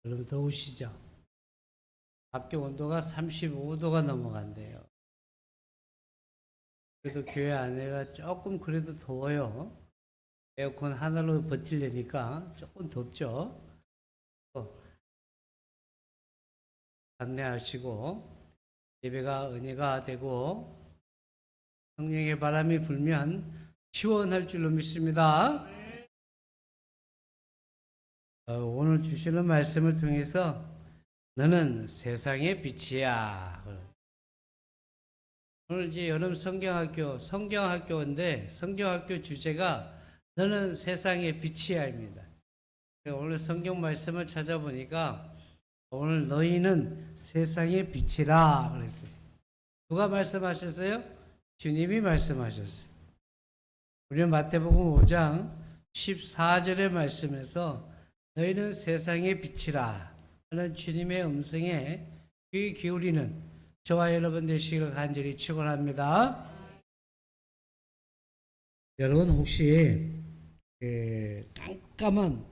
여러분 더우시죠? 밖에 온도가 35도가 넘어간대요. 그래도 교회 안에가 조금 그래도 더워요. 에어컨 하나로 버틸려니까 조금 덥죠. 감내하시고 예배가 은혜가 되고 성령의 바람이 불면 시원할 줄로 믿습니다. 오늘 주시는 말씀을 통해서 너는 세상의 빛이야. 오늘 이제 여름 성경학교인데 성경학교 주제가 너는 세상의 빛이야입니다. 오늘 성경 말씀을 찾아보니까 오늘 너희는 세상의 빛이라 그랬어요. 누가 말씀하셨어요? 주님이 말씀하셨어요. 우리는 마태복음 5장 14절의 말씀에서 너희는 세상의 빛이라 하는 주님의 음성에 귀 기울이는 저와 여러분 되시기를 간절히 축원합니다. 여러분 혹시 깜깜한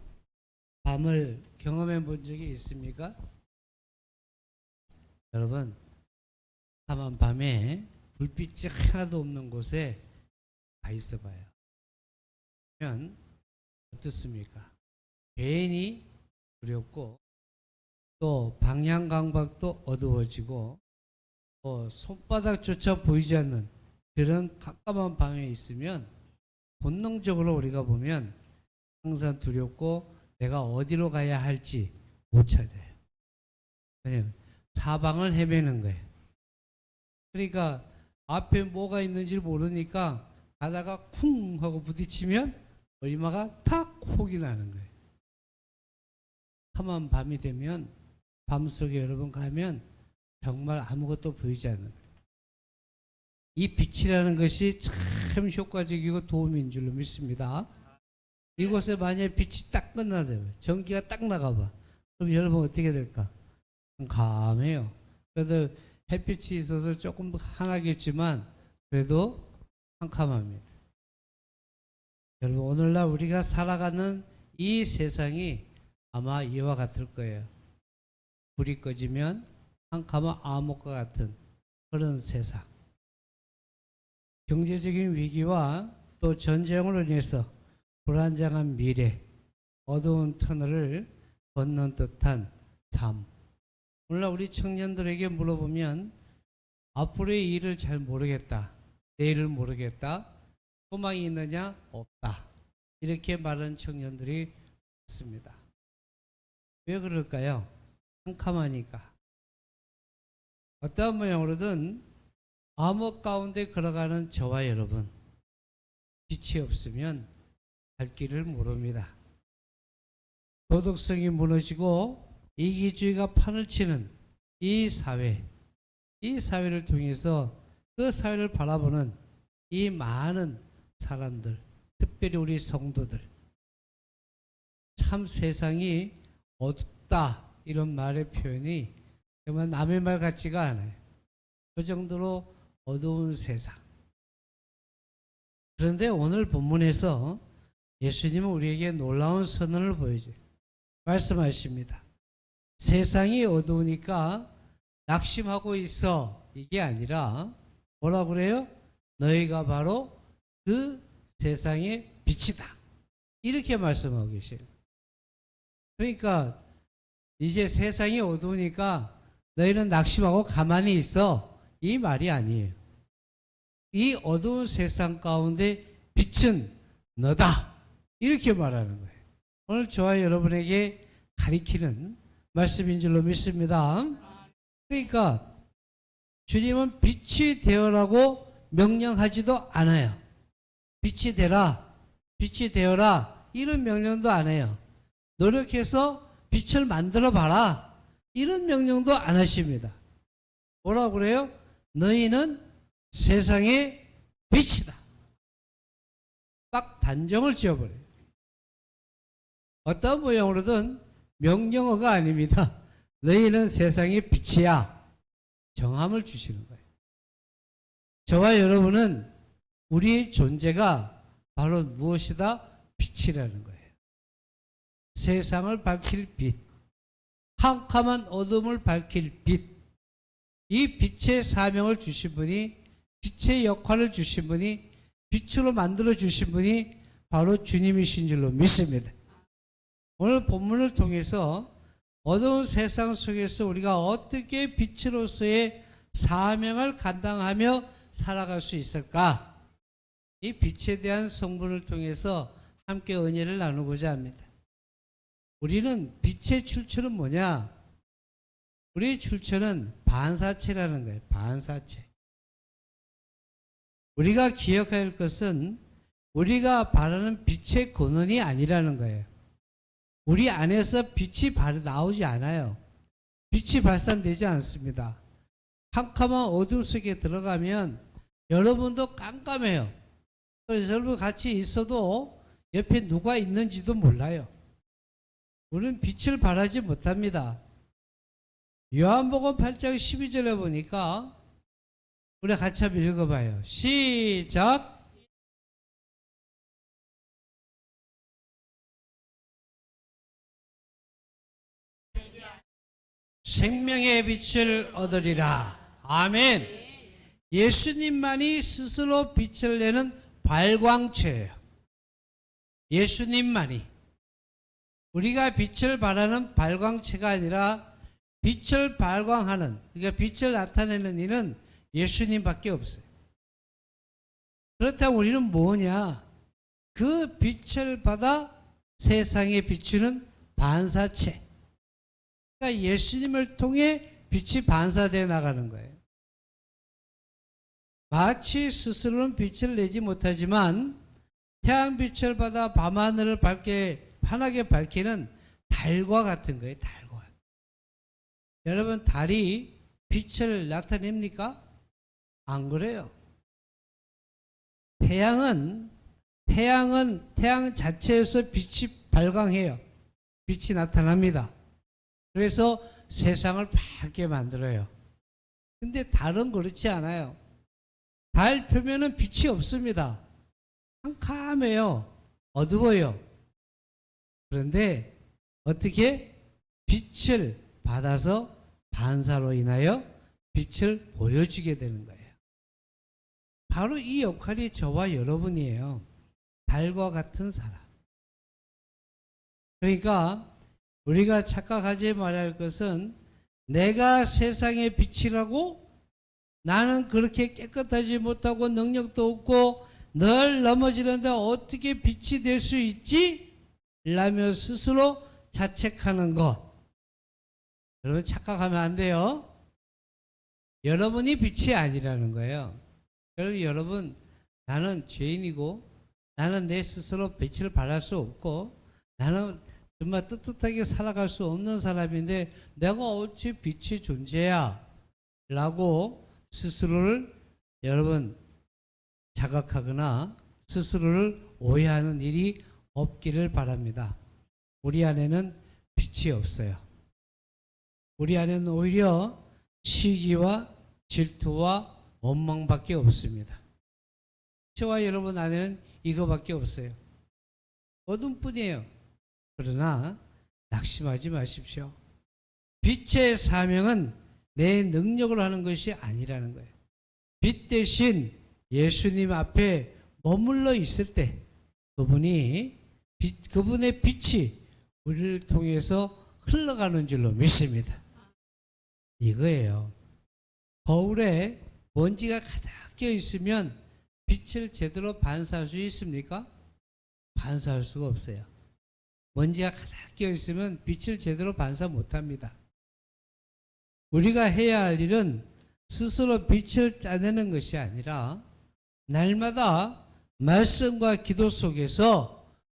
밤을 경험해 본 적이 있습니까? 여러분 깜깜한 밤에 불빛이 하나도 없는 곳에 가 있어 봐요. 그러면 어떻습니까? 괜히 두렵고 또 방향 감각도 어두워지고 또 손바닥조차 보이지 않는 그런 깜깜한 밤에 있으면 본능적으로 우리가 보면 항상 두렵고 내가 어디로 가야 할지 못 찾아요. 왜냐하면 사방을 헤매는 거예요. 그러니까 앞에 뭐가 있는지 모르니까 가다가 쿵 하고 부딪히면 얼마가 탁 혹이 나는 거예요. 험한 밤이 되면 밤속에 여러분 가면 정말 아무것도 보이지 않는 거예요. 이 빛이라는 것이 참 효과적이고 도움인 줄로 믿습니다. 이곳에 만약에 빛이 딱 끝나면 전기가 딱 나가봐. 그럼 여러분 어떻게 될까? 감해요. 그래도 햇빛이 있어서 조금 환하겠지만 그래도 캄캄합니다. 여러분 오늘날 우리가 살아가는 이 세상이 아마 이와 같을 거예요. 불이 꺼지면 캄캄한 암흑과 같은 그런 세상. 경제적인 위기와 또 전쟁으로 인해서 불안정한 미래, 어두운 터널을 걷는 듯한 삶. 오늘날 우리 청년들에게 물어보면 앞으로의 일을 잘 모르겠다. 내일을 모르겠다. 소망이 있느냐? 없다. 이렇게 말하는 청년들이 있습니다. 왜 그럴까요? 캄캄하니까. 어떠한 모양으로든 암흑 가운데 걸어가는 저와 여러분, 빛이 없으면 갈 길을 모릅니다. 도덕성이 무너지고 이기주의가 판을 치는 이 사회를 통해서 그 사회를 바라보는 이 많은 사람들, 특별히 우리 성도들, 참 세상이 어둡다 이런 말의 표현이 정말 남의 말 같지가 않아요. 그 정도로 어두운 세상. 그런데 오늘 본문에서 예수님은 우리에게 놀라운 선언을 보여줘요. 말씀하십니다. 세상이 어두우니까 낙심하고 있어. 이게 아니라 뭐라고 그래요? 너희가 바로 그 세상의 빛이다. 이렇게 말씀하고 계세요. 그러니까 이제 세상이 어두우니까 너희는 낙심하고 가만히 있어. 이 말이 아니에요. 이 어두운 세상 가운데 빛은 너다. 이렇게 말하는 거예요. 오늘 저와 여러분에게 가리키는 말씀인 줄로 믿습니다. 그러니까 주님은 빛이 되어라고 명령하지도 않아요. 빛이 되라, 빛이 되어라 이런 명령도 안 해요. 노력해서 빛을 만들어 봐라 이런 명령도 안 하십니다. 뭐라고 그래요? 너희는 세상의 빛이다. 딱 단정을 지어버려요. 어떤 모양으로든 명령어가 아닙니다. 너희는 세상의 빛이야. 정함을 주시는 거예요. 저와 여러분은 우리의 존재가 바로 무엇이다? 빛이라는 거예요. 세상을 밝힐 빛. 캄캄한 어둠을 밝힐 빛. 이 빛의 사명을 주신 분이, 빛의 역할을 주신 분이, 빛으로 만들어 주신 분이 바로 주님이신 줄로 믿습니다. 오늘 본문을 통해서 어두운 세상 속에서 우리가 어떻게 빛으로서의 사명을 감당하며 살아갈 수 있을까? 이 빛에 대한 성분을 통해서 함께 은혜를 나누고자 합니다. 우리는 빛의 출처는 뭐냐? 우리의 출처는 반사체라는 거예요. 반사체. 우리가 기억해야 할 것은 우리가 바라는 빛의 근원이 아니라는 거예요. 우리 안에서 빛이 나오지 않아요. 빛이 발산되지 않습니다. 캄캄한 어둠 속에 들어가면 여러분도 깜깜해요. 그래서 여러분 같이 있어도 옆에 누가 있는지도 몰라요. 우리는 빛을 발하지 못합니다. 요한복음 8장 12절에 보니까 우리 같이 한번 읽어봐요. 시작. 생명의 빛을 얻으리라. 아멘. 예수님만이 스스로 빛을 내는 발광체예요. 예수님만이. 우리가 빛을 발하는 발광체가 아니라 빛을 발광하는, 그러니까 빛을 나타내는 이는 예수님밖에 없어요. 그렇다면 우리는 뭐냐? 그 빛을 받아 세상에 비추는 반사체. 그러니까 예수님을 통해 빛이 반사되어 나가는 거예요. 마치 스스로는 빛을 내지 못하지만 태양빛을 받아 밤하늘을 환하게 밝히는 달과 같은 거예요. 달과. 여러분, 달이 빛을 나타냅니까? 안 그래요. 태양 자체에서 빛이 발광해요. 빛이 나타납니다. 그래서 세상을 밝게 만들어요. 근데 달은 그렇지 않아요. 달 표면은 빛이 없습니다. 캄캄해요. 어두워요. 그런데 어떻게 빛을 받아서 반사로 인하여 빛을 보여주게 되는 거예요. 바로 이 역할이 저와 여러분이에요. 달과 같은 사람. 그러니까 우리가 착각하지 말아야 할 것은 내가 세상의 빛이라고, 나는 그렇게 깨끗하지 못하고 능력도 없고 늘 넘어지는데 어떻게 빛이 될 수 있지? 라며 스스로 자책하는 것. 여러분, 착각하면 안 돼요. 여러분이 빛이 아니라는 거예요. 여러분, 나는 죄인이고 나는 내 스스로 빛을 발할 수 없고 나는 정말 떳떳하게 살아갈 수 없는 사람인데 내가 어찌 빛의 존재야? 라고 스스로를 여러분 자각하거나 스스로를 오해하는 일이 없기를 바랍니다. 우리 안에는 빛이 없어요. 우리 안에는 오히려 시기와 질투와 원망밖에 없습니다. 저와 여러분 안에는 이거밖에 없어요. 어둠뿐이에요. 그러나 낙심하지 마십시오. 빛의 사명은 내 능력으로 하는 것이 아니라는 거예요. 빛 대신 예수님 앞에 머물러 있을 때 그분의 빛이 우리를 통해서 흘러가는 줄로 믿습니다. 이거예요. 거울에 먼지가 가득 껴 있으면 빛을 제대로 반사할 수 있습니까? 반사할 수가 없어요. 먼지가 가득 껴 있으면 빛을 제대로 반사 못합니다. 우리가 해야 할 일은 스스로 빛을 짜내는 것이 아니라 날마다 말씀과 기도 속에서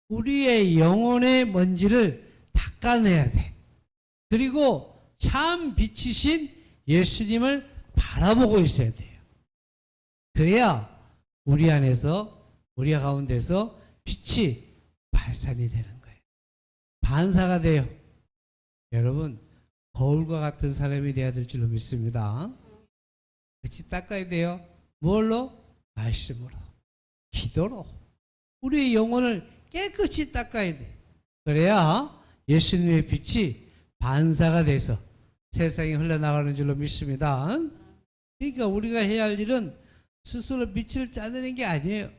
우리의 영혼의 먼지를 닦아내야 돼. 그리고 참 빛이신 예수님을 바라보고 있어야 돼요. 그래야 우리 안에서, 우리 가운데서 빛이 발산이 되는 거예요. 반사가 돼요. 여러분, 거울과 같은 사람이 되어야 될 줄로 믿습니다. 같이 닦아야 돼요. 뭘로? 말씀으로, 기도로. 우리의 영혼을 깨끗이 닦아야 돼. 그래야 예수님의 빛이 반사가 돼서 세상에 흘러나가는 줄로 믿습니다. 그러니까 우리가 해야 할 일은 스스로 빛을 짜내는 게 아니에요.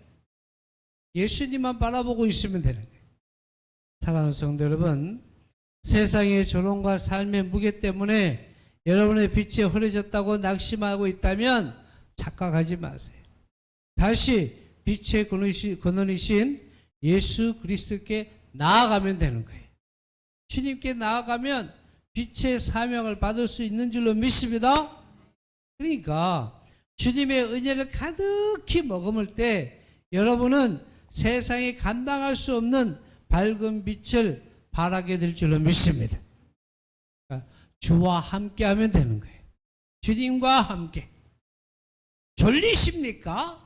예수님만 바라보고 있으면 되는 거예요. 사랑하는 성도 여러분, 세상의 조롱과 삶의 무게 때문에 여러분의 빛이 흐려졌다고 낙심하고 있다면 착각하지 마세요. 다시 빛의 근원이신 예수 그리스도께 나아가면 되는 거예요. 주님께 나아가면 빛의 사명을 받을 수 있는 줄로 믿습니다. 그러니까 주님의 은혜를 가득히 머금을 때 여러분은 세상에 감당할 수 없는 밝은 빛을 발하게 될 줄로 믿습니다. 그러니까 주와 함께 하면 되는 거예요. 주님과 함께. 졸리십니까?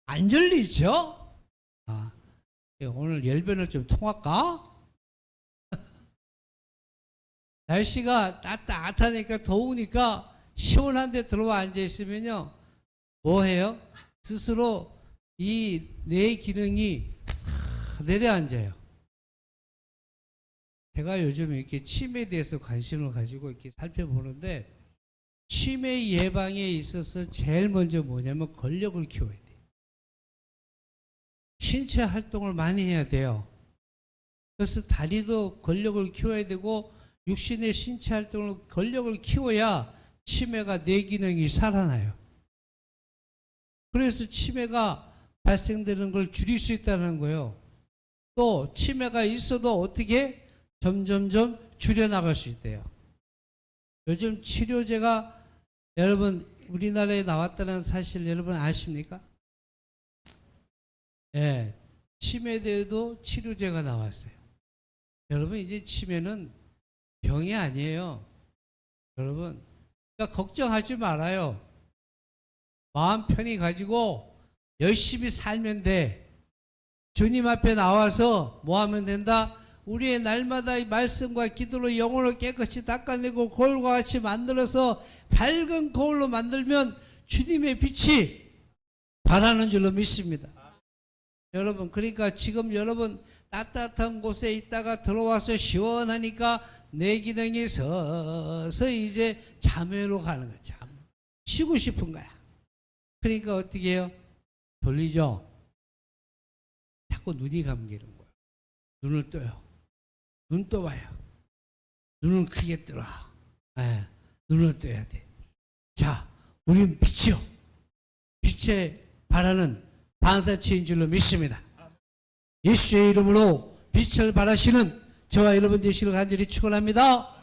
안 졸리죠? 오늘 열변을 좀 통할까? 날씨가 따뜻하니까 더우니까 시원한 데 들어와 앉아 있으면요. 뭐 해요? 스스로 이 뇌 기능이 싹 내려앉아요. 제가 요즘 이렇게 치매에 대해서 관심을 가지고 이렇게 살펴보는데 치매 예방에 있어서 제일 먼저 뭐냐면 근력을 키워야 돼요. 신체 활동을 많이 해야 돼요. 그래서 다리도 근력을 키워야 되고 육신의 신체 활동을 근력을 키워야 치매가 뇌 기능이 살아나요. 그래서 치매가 발생되는 걸 줄일 수 있다는 거예요. 또 치매가 있어도 어떻게 점점점 줄여나갈 수 있대요. 요즘 치료제가 여러분 우리나라에 나왔다는 사실 여러분 아십니까? 예, 치매에 대해도 치료제가 나왔어요. 여러분 이제 치매는 병이 아니에요. 여러분 그러니까 걱정하지 말아요. 마음 편히 가지고 열심히 살면 돼. 주님 앞에 나와서 뭐 하면 된다? 우리의 날마다 이 말씀과 기도로 영혼을 깨끗이 닦아내고 거울과 같이 만들어서 밝은 거울로 만들면 주님의 빛이 발하는 줄로 믿습니다. 여러분 그러니까 지금 여러분 따뜻한 곳에 있다가 들어와서 시원하니까 뇌 기능이 서서히 이제 잠으로 가는 거야. 잠. 쉬고 싶은 거야. 그러니까 어떻게 해요? 졸리죠? 자꾸 눈이 감기는 거예요. 눈을 떠요. 눈 떠봐요. 눈을 크게 뜨라. 네, 눈을 떠야 돼. 자, 우리는 빛이요. 빛에 발하는 반사체인 줄로 믿습니다. 예수의 이름으로 빛을 발하시는 저와 여러분 되시길 간절히 축원합니다.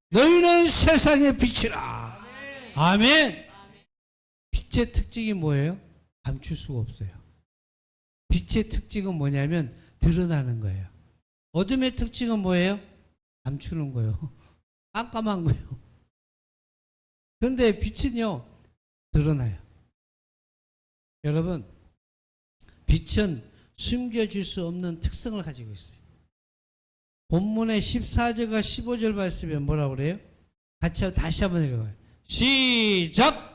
너희는 세상의 빛이라. 아멘. 빛의 특징이 뭐예요? 감출 수가 없어요. 빛의 특징은 뭐냐면 드러나는 거예요. 어둠의 특징은 뭐예요? 감추는 거예요. 깜깜한 거예요. 그런데 빛은요 드러나요. 여러분 빛은 숨겨질 수 없는 특성을 가지고 있어요. 본문의 14절과 15절 말씀에 뭐라고 그래요? 같이 다시 한번 읽어요. 시작!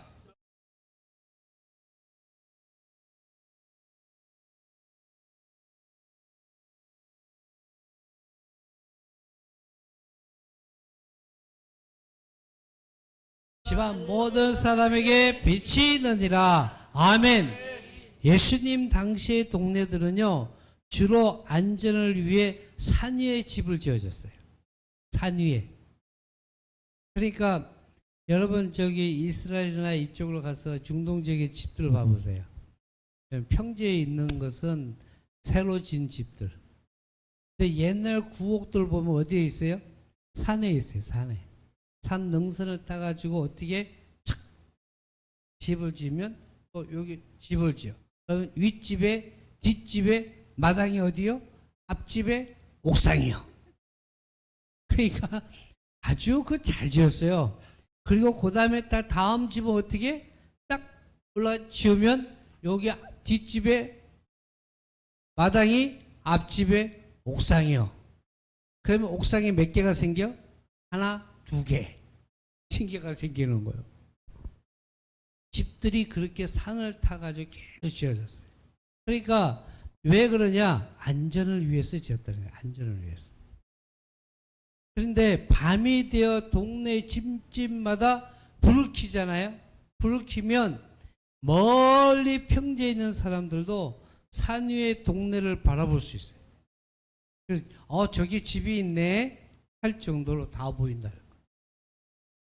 집안 모든 사람에게 빛이 있느니라. 아멘. 예수님 당시의 동네들은요 주로 안전을 위해 산 위에 집을 지어줬어요. 산 위에. 그러니까 여러분 저기 이스라엘이나 이쪽으로 가서 중동 지역의 집들 봐보세요. 평지에 있는 것은 새로 진 집들. 근데 옛날 구옥들 보면 어디에 있어요? 산에 있어요. 산에. 산 능선을 따가지고 어떻게 착 집을 지으면 또 여기 집을 지어. 그러면 윗집에 뒷집에 마당이 어디요? 앞집에 옥상이요. 그러니까 아주 그 잘 지었어요. 그리고 그 다음에 딱 다음 집은 어떻게 딱 올라 지으면 여기 뒷집에 마당이 앞집에 옥상이요. 그러면 옥상에 몇 개가 생겨? 하나, 두 개. 10개가 생기는 거예요. 집들이 그렇게 산을 타가지고 계속 지어졌어요. 그러니까 왜 그러냐? 안전을 위해서 지었다는 거예요. 안전을 위해서. 그런데 밤이 되어 동네 집집마다 불을 켜잖아요. 불을 켜면 멀리 평지에 있는 사람들도 산 위의 동네를 바라볼 수 있어요. 그래서 저기 집이 있네 할 정도로 다 보인다.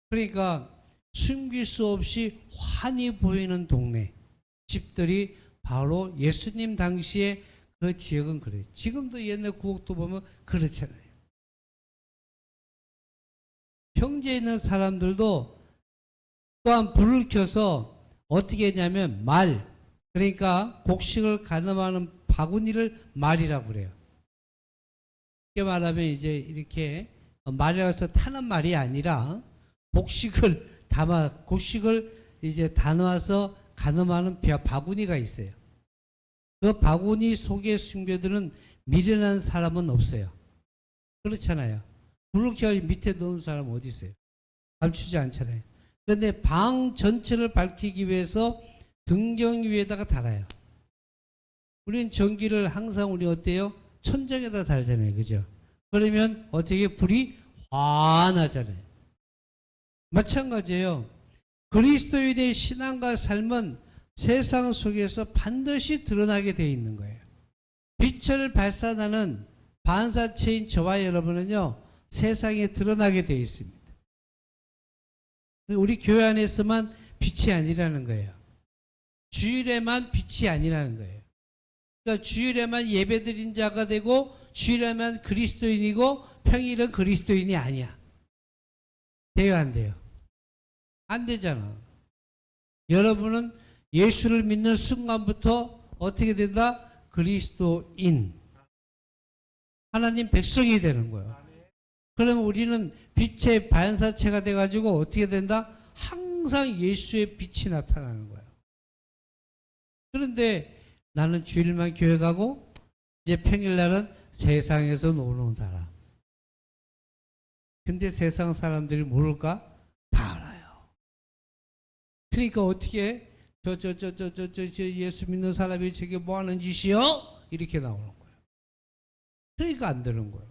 그러니까 숨길 수 없이 환히 보이는 동네 집들이 바로 예수님 당시에 그 지역은 그래요. 지금도 옛날 구옥도 보면 그렇잖아요. 평지에 있는 사람들도 또한 불을 켜서 어떻게 했냐면 그러니까 곡식을 가늠하는 바구니를 말이라고 그래요. 쉽게 말하면 이제 이렇게 말이라고 해서 타는 말이 아니라 곡식을 이제 담아서 가늠하는 바구니가 있어요. 그 바구니 속에 숨겨두는 미련한 사람은 없어요. 그렇잖아요. 불을 켜 밑에 넣은 사람 어디 있어요? 감추지 않잖아요. 그런데 방 전체를 밝히기 위해서 등경 위에다가 달아요. 우리는 전기를 항상 우리 어때요? 천장에다 달잖아요. 그죠? 그러면 어떻게 불이 환하잖아요. 마찬가지예요. 그리스도인의 신앙과 삶은 세상 속에서 반드시 드러나게 되어 있는 거예요. 빛을 발산하는 반사체인 저와 여러분은요, 세상에 드러나게 되어 있습니다. 우리 교회 안에서만 빛이 아니라는 거예요. 주일에만 빛이 아니라는 거예요. 그러니까 주일에만 예배드린 자가 되고 주일에만 그리스도인이고 평일은 그리스도인이 아니야. 돼요, 안 돼요? 안 되잖아. 여러분은 예수를 믿는 순간부터 어떻게 된다? 그리스도인. 하나님 백성이 되는 거예요. 그러면 우리는 빛의 반사체가 돼가지고 어떻게 된다? 항상 예수의 빛이 나타나는 거예요. 그런데 나는 주일만 교회 가고 이제 평일날은 세상에서 노는 사람. 근데 세상 사람들이 모를까? 다 알아요. 그러니까 어떻게 저 예수 믿는 사람이 저게 뭐 하는 짓이요? 이렇게 나오는 거예요. 그러니까 안 되는 거예요.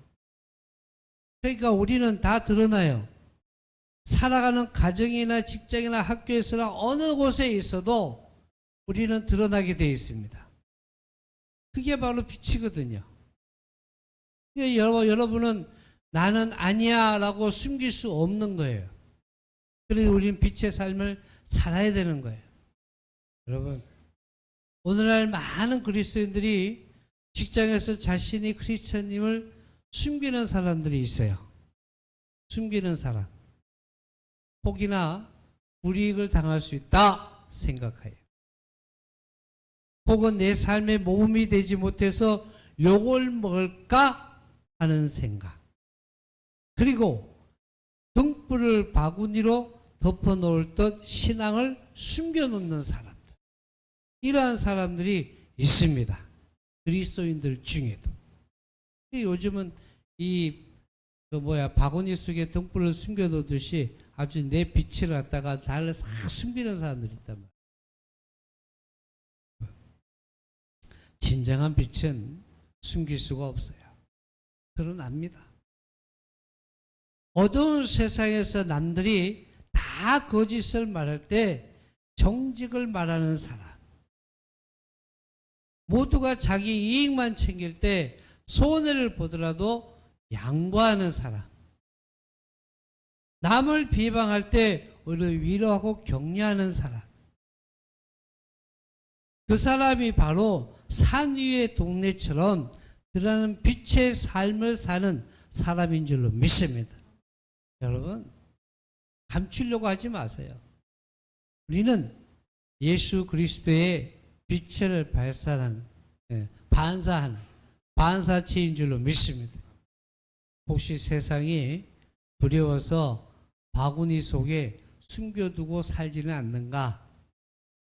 그러니까 우리는 다 드러나요. 살아가는 가정이나 직장이나 학교에서나 어느 곳에 있어도 우리는 드러나게 되어 있습니다. 그게 바로 빛이거든요. 그러니까 여러분은 나는 아니야 라고 숨길 수 없는 거예요. 그래서 우리는 빛의 삶을 살아야 되는 거예요. 여러분, 오늘날 많은 그리스도인들이 직장에서 자신이 크리스천임을 숨기는 사람들이 있어요. 숨기는 사람. 혹이나 불이익을 당할 수 있다 생각해요. 혹은 내 삶의 모범이 되지 못해서 욕을 먹을까 하는 생각. 그리고 등불을 바구니로 덮어놓을 듯 신앙을 숨겨놓는 사람들. 이러한 사람들이 있습니다. 그리스도인들 중에도. 요즘은 바구니 속에 등불을 숨겨놓듯이 아주 내 빛을 갖다가 달을 싹 숨기는 사람들이 있단 말이에요. 진정한 빛은 숨길 수가 없어요. 드러납니다. 어두운 세상에서 남들이 다 거짓을 말할 때 정직을 말하는 사람. 모두가 자기 이익만 챙길 때 손해를 보더라도 양보하는 사람. 남을 비방할 때 오히려 위로하고 격려하는 사람. 그 사람이 바로 산 위의 동네처럼 드러나는 빛의 삶을 사는 사람인 줄로 믿습니다. 여러분, 감추려고 하지 마세요. 우리는 예수 그리스도의 빛을 발산하는, 반사하는 반사체인 줄로 믿습니다. 혹시 세상이 두려워서 바구니 속에 숨겨두고 살지는 않는가?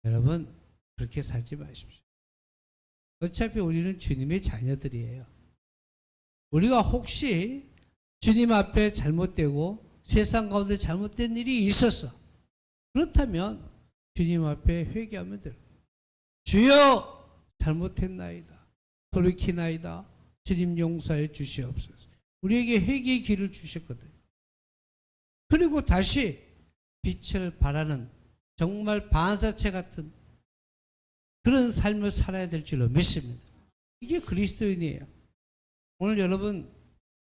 여러분, 그렇게 살지 마십시오. 어차피 우리는 주님의 자녀들이에요. 우리가 혹시 주님 앞에 잘못되고 세상 가운데 잘못된 일이 있었어. 그렇다면 주님 앞에 회개하면 돼요. 주여 잘못했나이다. 돌이키나이다. 주님 용서해 주시옵소서. 우리에게 회개의 길을 주셨거든요. 그리고 다시 빛을 발하는 정말 반사체 같은 그런 삶을 살아야 될 줄로 믿습니다. 이게 그리스도인이에요. 오늘 여러분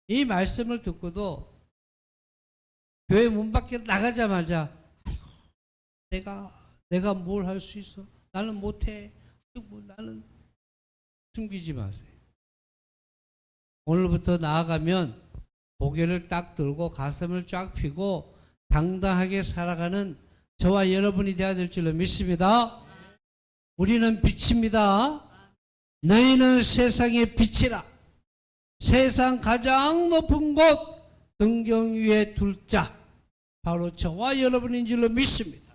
이 말씀을 듣고도 교회 문 밖에 나가자마자 아이고, 내가 뭘 할 수 있어? 나는 못해. 나는 숨기지 마세요. 오늘부터 나아가면 고개를 딱 들고 가슴을 쫙 펴고 당당하게 살아가는 저와 여러분이 되어야 될 줄로 믿습니다. 우리는 빛입니다. 너희는 세상의 빛이라. 세상 가장 높은 곳 등경 위에 둘 자 바로 저와 여러분인 줄로 믿습니다.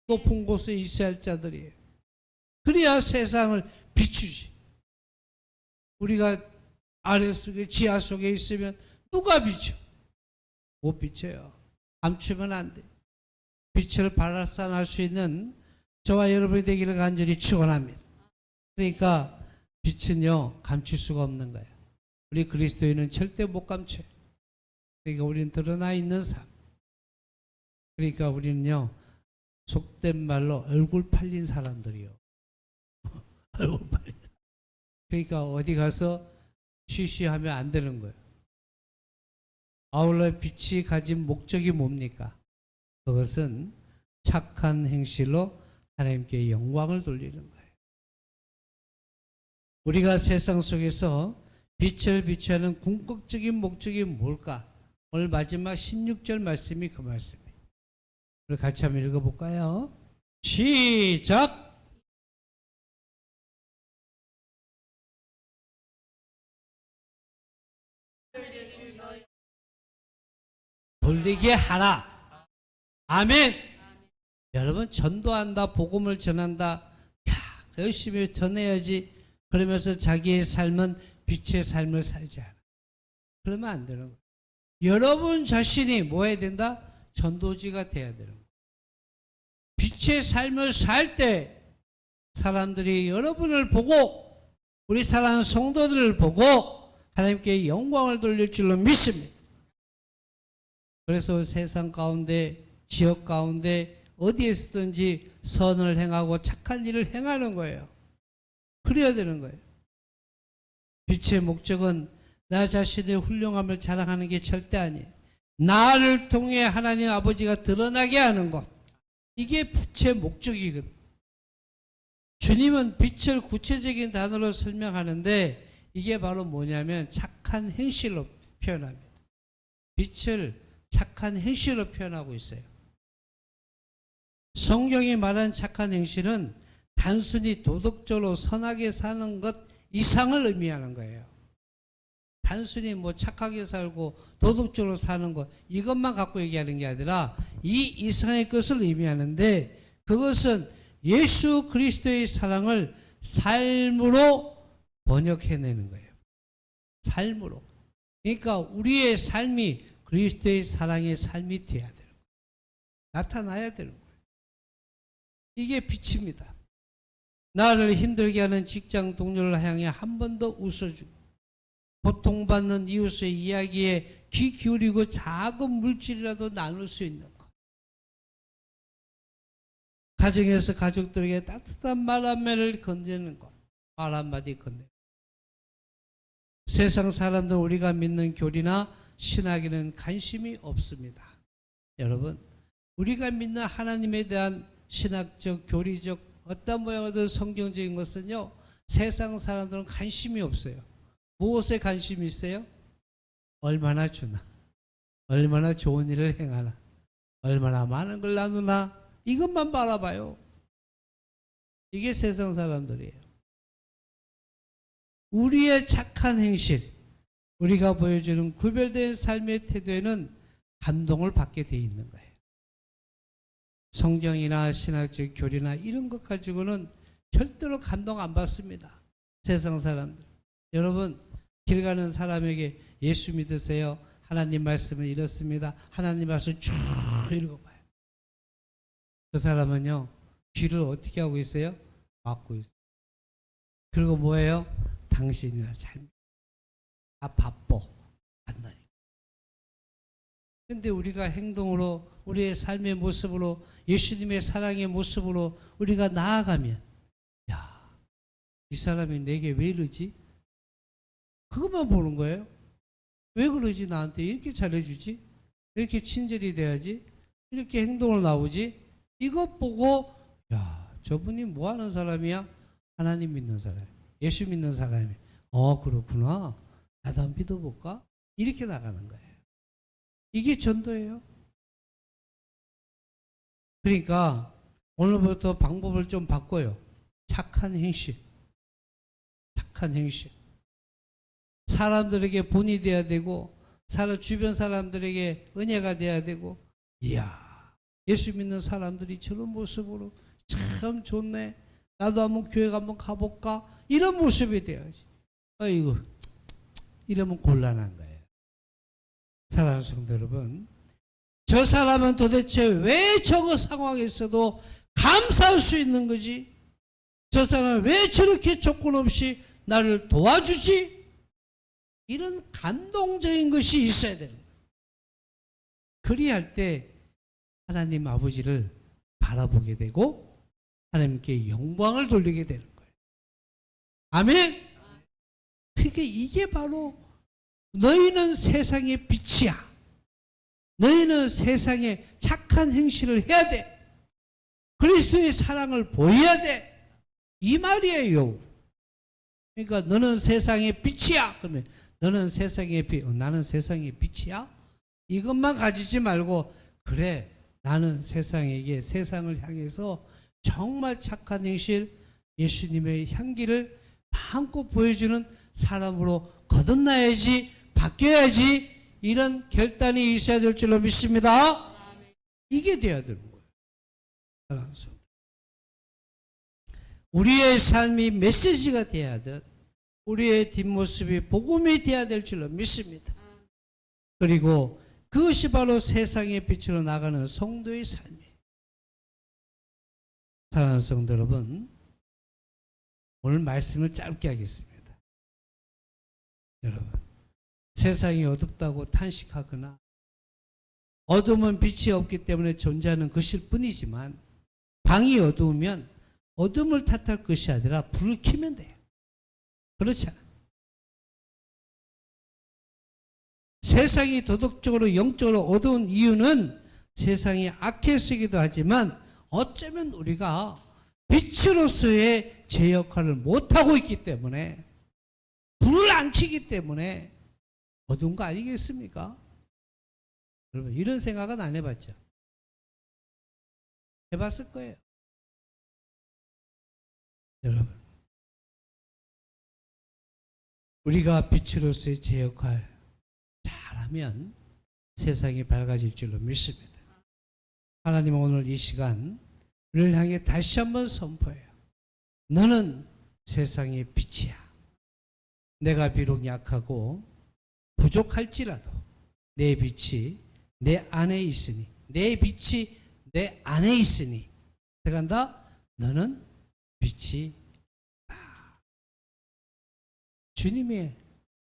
높은 곳에 있어야 할 자들이에요. 그래야 세상을 비추지. 우리가 아래 속에 지하 속에 있으면 누가 비춰? 못 비춰요. 감추면 안 돼. 빛을 발산할 수 있는 저와 여러분이 되기를 간절히 축원합니다. 그러니까 빛은요 감출 수가 없는 거예요. 우리 그리스도인은 절대 못 감춰요. 그러니까 우리는 드러나 있는 삶. 그러니까 우리는요 속된 말로 얼굴 팔린 사람들이요. 얼굴 팔린 사람. 그러니까 어디 가서 쉬쉬하면 안 되는 거예요. 아울러 빛이 가진 목적이 뭡니까? 그것은 착한 행실로 하나님께 영광을 돌리는 거예요. 우리가 세상 속에서 빛을 비추는 궁극적인 목적이 뭘까? 오늘 마지막 16절 말씀이 그 말씀이에요. 우리 같이 한번 읽어볼까요? 시작! 돌리게 하라. 아멘. 여러분 전도한다, 복음을 전한다. 야, 열심히 전해야지. 그러면서 자기의 삶은 빛의 삶을 살지 않아. 그러면 안 되는 거예요. 여러분 자신이 뭐 해야 된다? 전도지가 돼야 되는 거예요. 빛의 삶을 살 때 사람들이 여러분을 보고 우리 사랑하는 성도들을 보고 하나님께 영광을 돌릴 줄로 믿습니다. 그래서 세상 가운데 지역 가운데 어디에 서든지 선을 행하고 착한 일을 행하는 거예요. 그래야 되는 거예요. 빛의 목적은 나 자신의 훌륭함을 자랑하는 게 절대 아니에요. 나를 통해 하나님 아버지가 드러나게 하는 것. 이게 빛의 목적이거든요. 주님은 빛을 구체적인 단어로 설명하는데 이게 바로 뭐냐면 착한 행실로 표현합니다. 빛을 착한 행실로 표현하고 있어요. 성경이 말한 착한 행실은 단순히 도덕적으로 선하게 사는 것 이상을 의미하는 거예요. 단순히 뭐 착하게 살고 도덕적으로 사는 것 이것만 갖고 얘기하는 게 아니라 이 이상의 것을 의미하는데 그것은 예수 그리스도의 사랑을 삶으로 번역해내는 거예요. 삶으로. 그러니까 우리의 삶이 그리스도의 사랑의 삶이 돼야 되는 거예요. 나타나야 되는 거예요. 이게 빛입니다. 나를 힘들게 하는 직장 동료를 향해 한 번 더 웃어주고 고통받는 이웃의 이야기에 귀 기울이고 작은 물질이라도 나눌 수 있는 것. 가정에서 가족들에게 따뜻한 말 한마디를 건네는 것. 말 한마디 건네는 것. 세상 사람들 우리가 믿는 교리나 신학에는 관심이 없습니다. 여러분 우리가 믿는 하나님에 대한 신학적, 교리적 어떤 모양이든 성경적인 것은요 세상 사람들은 관심이 없어요. 무엇에 관심이 있어요? 얼마나 주나, 얼마나 좋은 일을 행하나, 얼마나 많은 걸 나누나 이것만 바라봐요. 이게 세상 사람들이에요. 우리의 착한 행실, 우리가 보여주는 구별된 삶의 태도에는 감동을 받게 돼 있는 거예요. 성경이나 신학적 교리나 이런 것 가지고는 절대로 감동 안 받습니다. 세상 사람들. 여러분 길 가는 사람에게 예수 믿으세요. 하나님 말씀은 이렇습니다. 하나님 말씀 쭉 읽어봐요. 그 사람은요 귀를 어떻게 하고 있어요? 막고 있어요. 그리고 뭐예요? 당신이나 잘 바빠. 근데 우리가 행동으로, 우리의 삶의 모습으로, 예수님의 사랑의 모습으로 우리가 나아가면, 야, 이 사람이 내게 왜 이러지? 그것만 보는 거예요. 왜 그러지? 나한테 이렇게 잘해주지? 이렇게 친절히 돼야지? 이렇게 행동으로 나오지? 이것 보고, 야, 저분이 뭐 하는 사람이야? 하나님 믿는 사람, 예수 믿는 사람이. 그렇구나. 나도 한번 믿어볼까? 이렇게 나가는 거예요. 이게 전도예요. 그러니까 오늘부터 방법을 좀 바꿔요. 착한 행실. 착한 행실. 사람들에게 본이 돼야 되고, 주변 사람들에게 은혜가 돼야 되고, 이야, 예수 믿는 사람들이 저런 모습으로 참 좋네. 나도 한번 교회 한번 가볼까? 이런 모습이 돼야지. 아이고, 이러면 곤란한 거예요. 사랑하는 성도 여러분, 저 사람은 도대체 왜 저거 상황에서도 감사할 수 있는 거지? 저 사람은 왜 저렇게 조건 없이 나를 도와주지? 이런 감동적인 것이 있어야 되는 거예요. 그리할 때 하나님 아버지를 바라보게 되고 하나님께 영광을 돌리게 되는 거예요. 아멘? 그러니까 이게 바로 너희는 세상의 빛이야. 너희는 세상에 착한 행실을 해야 돼. 그리스도의 사랑을 보여야 돼. 이 말이에요. 그러니까 너는 세상의 빛이야. 그러면 너는 세상의 빛, 나는 세상의 빛이야? 이것만 가지지 말고, 그래, 나는 세상을 향해서 정말 착한 행실, 예수님의 향기를 마음껏 보여주는 사람으로 거듭나야지, 바뀌어야지, 이런 결단이 있어야 될 줄로 믿습니다. 이게 돼야 되는 거예요. 우리의 삶이 메시지가 돼야 하듯 우리의 뒷모습이 복음이 돼야 될 줄로 믿습니다. 그리고 그것이 바로 세상의 빛으로 나가는 성도의 삶이에요. 사랑하는 성도 여러분, 오늘 말씀을 짧게 하겠습니다. 여러분, 세상이 어둡다고 탄식하거나 어둠은 빛이 없기 때문에 존재하는 것일 뿐이지만, 방이 어두우면 어둠을 탓할 것이 아니라 불을 켜면 돼요. 그렇잖아. 세상이 도덕적으로 영적으로 어두운 이유는 세상이 악해서기도 하지만, 어쩌면 우리가 빛으로서의 제 역할을 못하고 있기 때문에, 불을 안 켜기 때문에 어두운 거 아니겠습니까? 여러분, 이런 생각은 안 해봤죠? 해봤을 거예요. 여러분, 우리가 빛으로서의 제 역할 잘하면 세상이 밝아질 줄로 믿습니다. 하나님은 오늘 이 시간 우리를 향해 다시 한번 선포해요. 너는 세상의 빛이야. 내가 비록 약하고 부족할지라도 내 빛이 내 안에 있으니, 내 빛이 내 안에 있으니, 들어간다? 너는 빛이 나. 주님이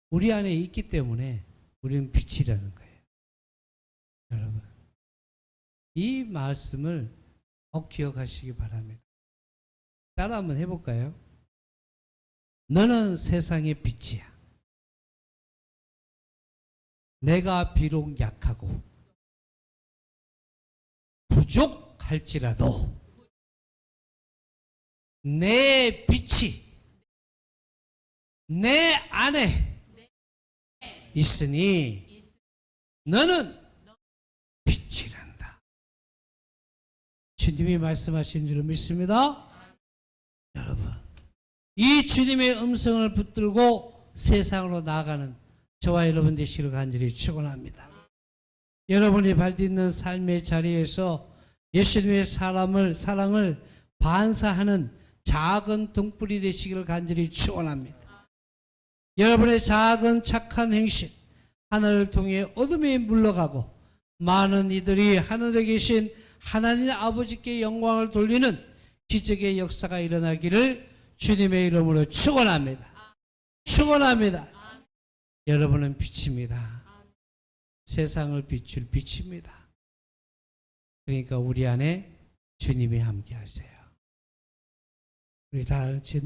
우리 안에 있기 때문에 우리는 빛이라는 거예요. 여러분, 이 말씀을 꼭 기억하시기 바랍니다. 따라 한번 해볼까요? 너는 세상의 빛이야. 내가 비록 약하고 부족할지라도 내 빛이 내 안에 있으니 너는 빛이란다. 주님이 말씀하신 줄 믿습니다. 여러분, 이 주님의 음성을 붙들고 세상으로 나아가는 저와 여러분 되시기를 간절히 축원합니다. 여러분이 발딛는 삶의 자리에서 예수님의 사랑을 반사하는 작은 등불이 되시기를 간절히 축원합니다. 여러분의 작은 착한 행실, 하늘을 통해 어둠에 물러가고 많은 이들이 하늘에 계신 하나님 아버지께 영광을 돌리는 기적의 역사가 일어나기를 주님의 이름으로 축원합니다. 축원합니다. 여러분은 빛입니다. 세상을 비출 빛입니다. 그러니까 우리 안에 주님이 함께 하세요. 우리 다 같이